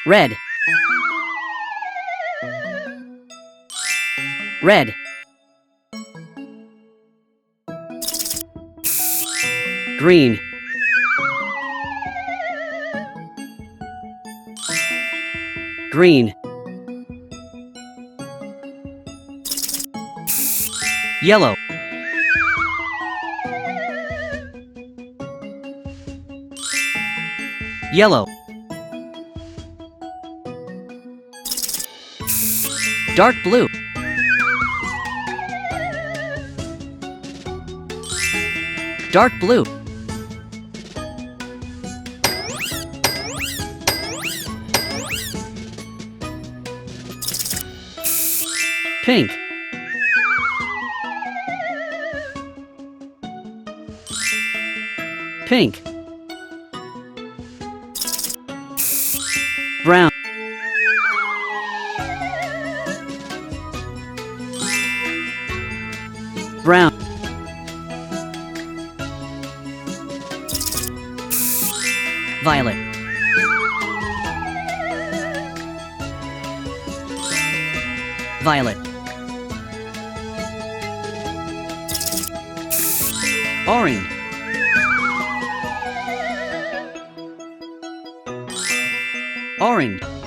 red, red, green, green, yellow, yellow, dark blue, dark blue, pink, pink, brown, brown, violet, violet, orange, orange,